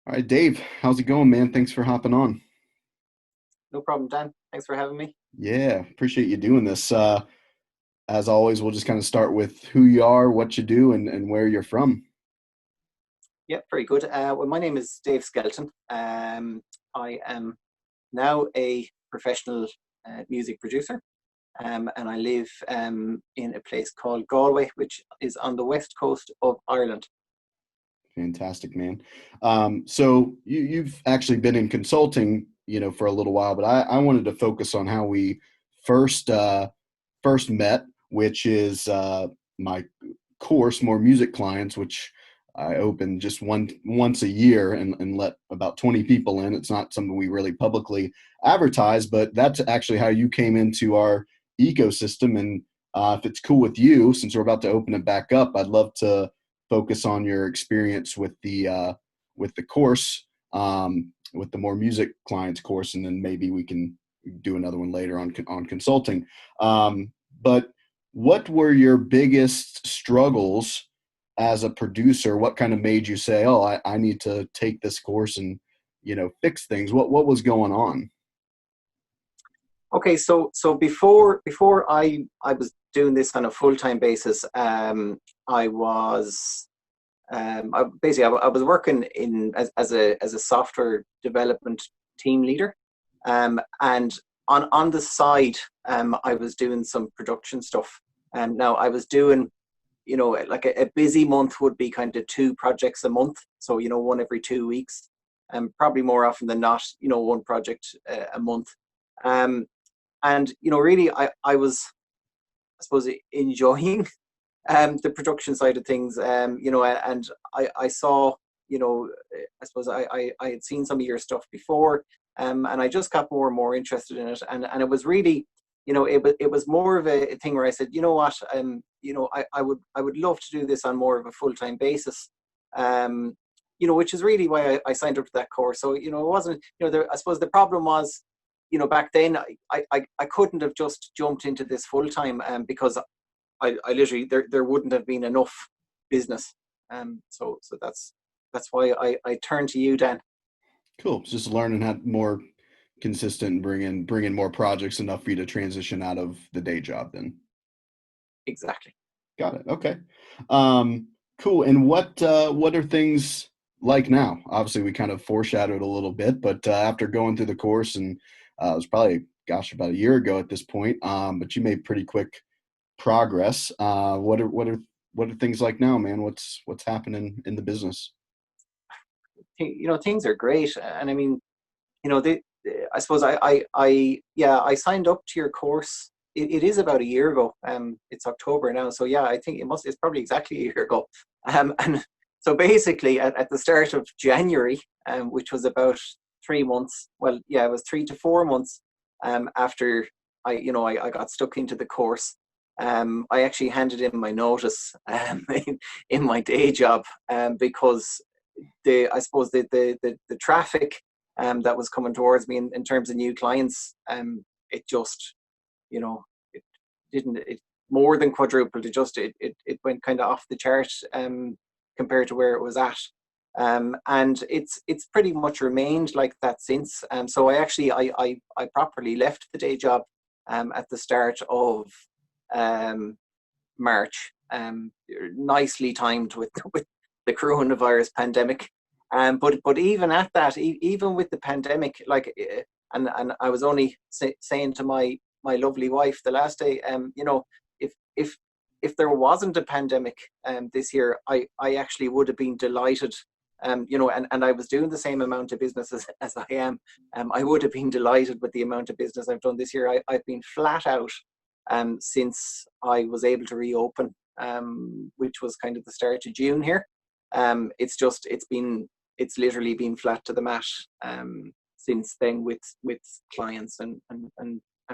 All right, Dave, how's it going, man? Thanks for hopping on. No problem, Dan. Thanks for having me. Yeah, appreciate you doing this. As always, we'll just kind of start with who you are, what you do, and where you're from. Yeah, very good. Well, my name is Dave Skelton. I am now a professional music producer, and I live in a place called Galway, which is on the west coast of Ireland. Fantastic, man. So you've actually been in consulting, for a little while, but I wanted to focus on how we first first met, which is my course, More Music Clients, which I open just once a year and let about 20 people in. It's not something we really publicly advertise, but that's actually how you came into our ecosystem. And if it's cool with you, since we're about to open it back up, I'd love to focus on your experience with the course, with the More Music Clients course, and then maybe we can do another one later on consulting. But what were your biggest struggles as a producer? What kind of made you say, "Oh, I need to take this course and fix things"? What was going on? Okay, so before I was doing this on a full time basis, I was I was working in as a software development team leader, and on the side, I was doing some production stuff. And now I was doing, like a busy month would be kind of two projects a month, so one every 2 weeks, and probably more often than not, one project a month. Um, and really, I was, I suppose, enjoying the production side of things, and I saw, I suppose I had seen some of your stuff before, and I just got more and more interested in it, and it was really, it was more of a thing where I said, you know what, I would love to do this on more of a full time basis, which is really why I signed up for that course. So it wasn't, I suppose the problem was, back then I couldn't have just jumped into this full time, because I literally, there wouldn't have been enough business. So that's why I turned to you, Dan. Cool. Just learning how more consistent and bring in more projects enough for you to transition out of the day job. Then Exactly. got it. Okay. Um, cool. And what are things like now? Obviously, we kind of foreshadowed a little bit, but after going through the course, and it was probably, gosh, about a year ago at this point, but you made pretty quick progress. What are things like now, man? What's happening in the business? Things are great, and I mean, I suppose yeah, I signed up to your course. It is about a year ago. It's October now, so yeah, I think it's probably exactly a year ago. And so basically, at the start of January, which was about 3 months. Well, yeah, it was 3 to 4 months after I got stuck into the course. I actually handed in my notice, in my day job, because I suppose the traffic that was coming towards me in terms of new clients, it just, it didn't, it more than quadrupled. It went kind of off the chart, compared to where it was at. And it's pretty much remained like that since. So I properly left the day job at the start of um, March, nicely timed with with the coronavirus pandemic. But even at that, even with the pandemic, like, and I was only saying to my lovely wife the last day, if if if there wasn't a pandemic this year, I actually would have been delighted. And I was doing the same amount of business as I am. I would have been delighted with the amount of business I've done this year. I've been flat out since I was able to reopen, which was kind of the start of June here. It's literally been flat to the mat since then with clients and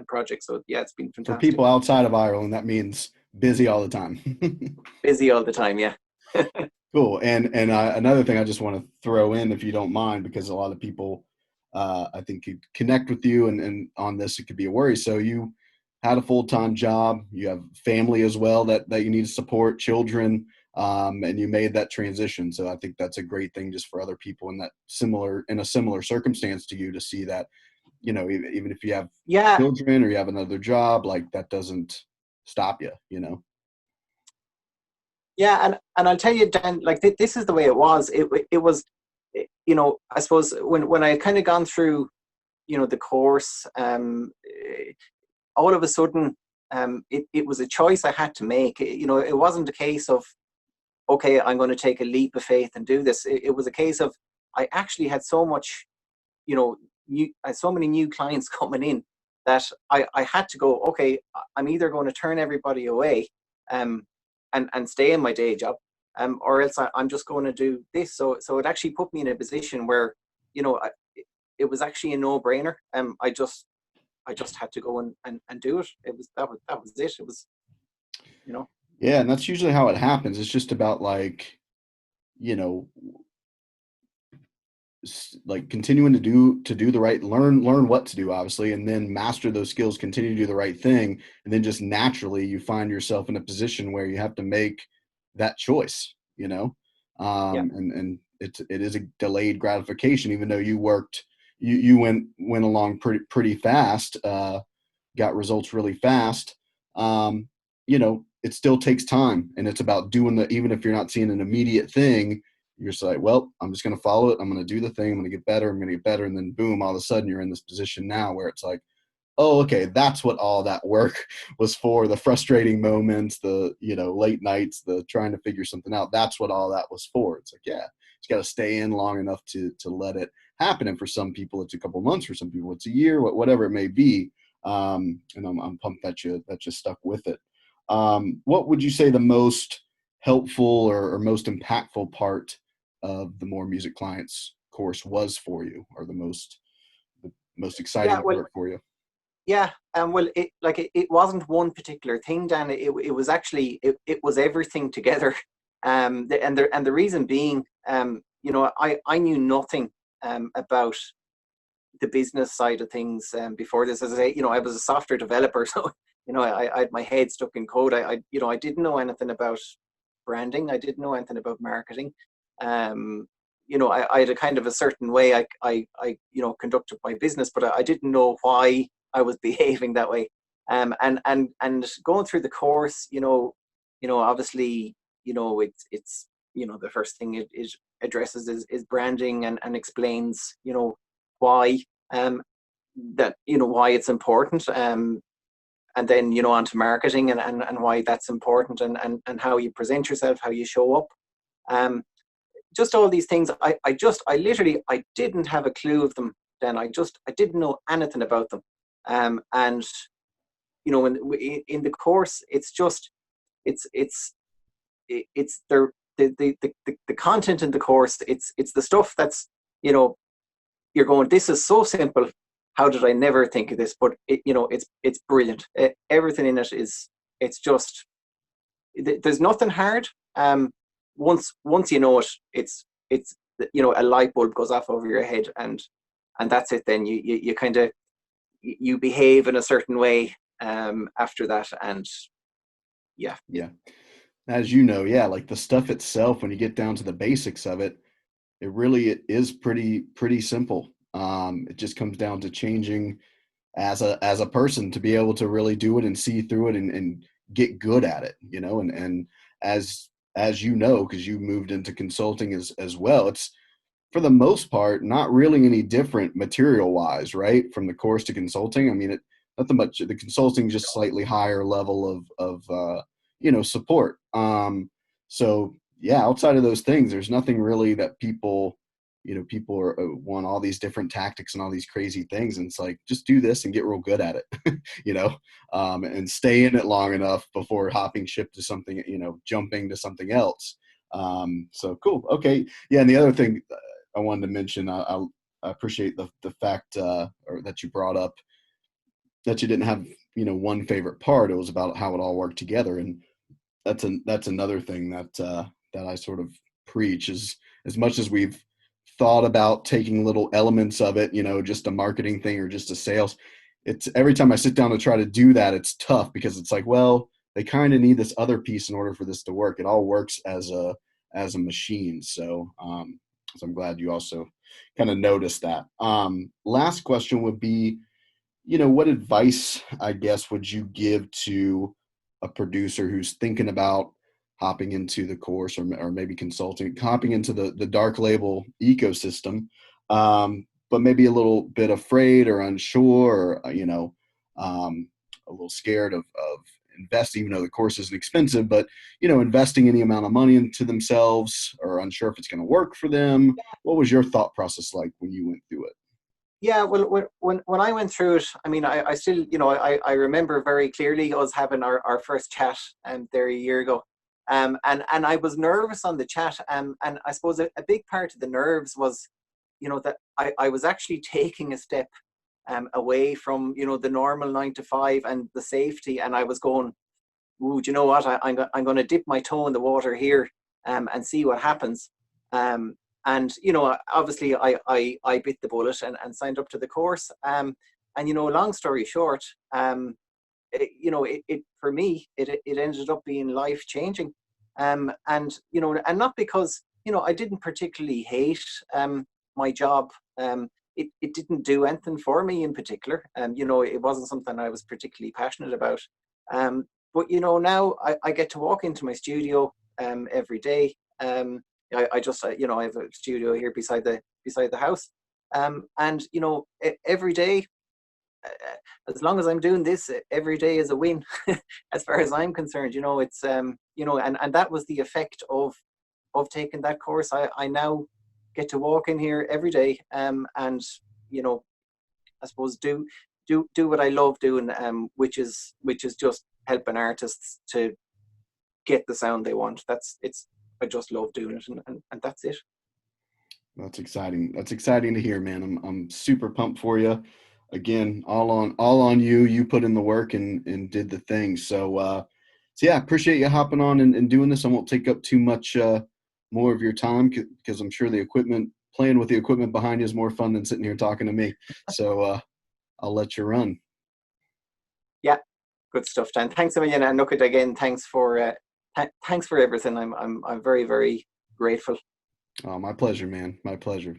projects. So yeah, it's been For fantastic. people outside of Ireland, that means busy all the time. Busy all the time, yeah. Cool. And another thing I just want to throw in, if you don't mind, because a lot of people, I think, could connect with you, and on this, it could be a worry. So you had a full time job, you have family as well that you need to support, children. and you made that transition. So I think that's a great thing just for other people in a similar circumstance to you to see that, even if you have Yeah, children or you have another job, like that doesn't stop you. yeah, and I'll tell you, Dan, like this is the way it was. It was, I suppose when I had kind of gone through, the course, all of a sudden, it was a choice I had to make. It wasn't a case of, okay, I'm going to take a leap of faith and do this. It was a case of I actually had so much, I had so many new clients coming in that I had to go, okay, I'm either going to turn everybody away, um, and stay in my day job, or else I'm just going to do this. So it actually put me in a position where, you know, I, it was actually a no brainer. I just had to go and do it. That was it. It was, you know, Yeah, and that's usually how it happens. It's just about like, you know, like continuing to do the right, learn what to do, obviously, and then master those skills, continue to do the right thing, and then just naturally you find yourself in a position where you have to make that choice. yeah, And it is a delayed gratification, even though you went along pretty fast, got results really fast. um it still takes time, and it's about doing even if you're not seeing an immediate thing, you're just like, well, I'm just going to follow it. I'm going to do the thing. I'm going to get better. I'm going to get better. And then boom, all of a sudden you're in this position now where it's like, oh, okay, that's what all that work was for. The frustrating moments, the, late nights, the trying to figure something out. That's what all that was for. It's like, yeah, you got to stay in long enough to let it happen. And for some people, it's a couple months. For some people, it's a year, whatever it may be. And I'm pumped that you stuck with it. What would you say the most helpful or most impactful part of the More Music Clients course was for you, or the most yeah. exciting Well, part for you? yeah. Well, it wasn't one particular thing, Dan. It was actually it was everything together. And the reason being, I knew nothing about the business side of things before this. As I say, I was a software developer, so I had my head stuck in code. I didn't know anything about branding. I didn't know anything about marketing. Um, I had a kind of a certain way I conducted my business, but I didn't know why I was behaving that way. And going through the course, obviously, it's the first thing it addresses is branding and explains, why why it's important, and then onto marketing and why that's important, and how you present yourself, how you show up, um, just all these things. I literally I didn't have a clue of them then. I didn't know anything about them, and in the course it's it's the content in the course. It's the stuff that's, you know you're going, this is so simple. How did I never think of this? But it's brilliant. Everything in it is, it's just, there's nothing hard. Once you know it, it's a light bulb goes off over your head, and that's it. Then you kind of, you behave in a certain way after that, and yeah, Yeah. As you know, yeah, like the stuff itself, when you get down to the basics of it, it is pretty simple. It just comes down to changing as a person to be able to really do it and see through it and get good at it. And as you know, because you moved into consulting as well, it's for the most part not really any different material wise, right? From the course to consulting. I mean, nothing much. The consulting just slightly higher level of support. So yeah, outside of those things, there's nothing really that people are want all these different tactics and all these crazy things, and it's like, just do this and get real good at it. you know and stay in it long enough before hopping ship to something, jumping to something else. So cool. Okay. Yeah. And the other thing I wanted to mention, I appreciate the fact, or that you brought up, that you didn't have one favorite part. It was about how it all worked together, and that's another thing that I sort of preach is, as much as we've thought about taking little elements of it, just a marketing thing or just a sales. It's every time I sit down to try to do that, it's tough, because it's like, well, they kind of need this other piece in order for this to work. It all works as a machine. So I'm glad you also kind of noticed that. Last question would be, what advice, I guess, would you give to a producer who's thinking about hopping into the course, or maybe consulting, hopping into the dark label ecosystem, but maybe a little bit afraid or unsure, or, a little scared of investing, even though the course isn't expensive, but, investing any amount of money into themselves, or unsure if it's going to work for them. What was your thought process like when you went through it? Yeah, well, when I went through it, I mean, I still, I remember very clearly us having our first chat there a year ago. And I was nervous on the chat. And I suppose a big part of the nerves was, that I was actually taking a step away from, the normal 9 to 5 and the safety. And I was going, ooh, do you know what? I'm going to dip my toe in the water here and see what happens. And obviously I bit the bullet and signed up to the course. And long story short, it for me it ended up being life changing. And not because I didn't particularly hate my job. It didn't do anything for me in particular. It wasn't something I was particularly passionate about. But now I get to walk into my studio every day. I just I have a studio here beside the house, and every day, as long as I'm doing this, every day is a win, as far as I'm concerned. It's and that was the effect of taking that course. I now get to walk in here every day, and I suppose do what I love doing, which is just helping artists to get the sound they want. I just love doing it, and that's it. That's exciting. That's exciting to hear, man. I'm super pumped for you. Again, all on you. You put in the work and did the thing. So yeah, appreciate you hopping on and doing this. I won't take up too much more of your time, because I'm sure playing with the equipment behind you is more fun than sitting here talking to me. So I'll let you run. Yeah, good stuff, Dan. Thanks a million, and look at again. Thanks for everything. I'm very very grateful. Oh, my pleasure, man. My pleasure.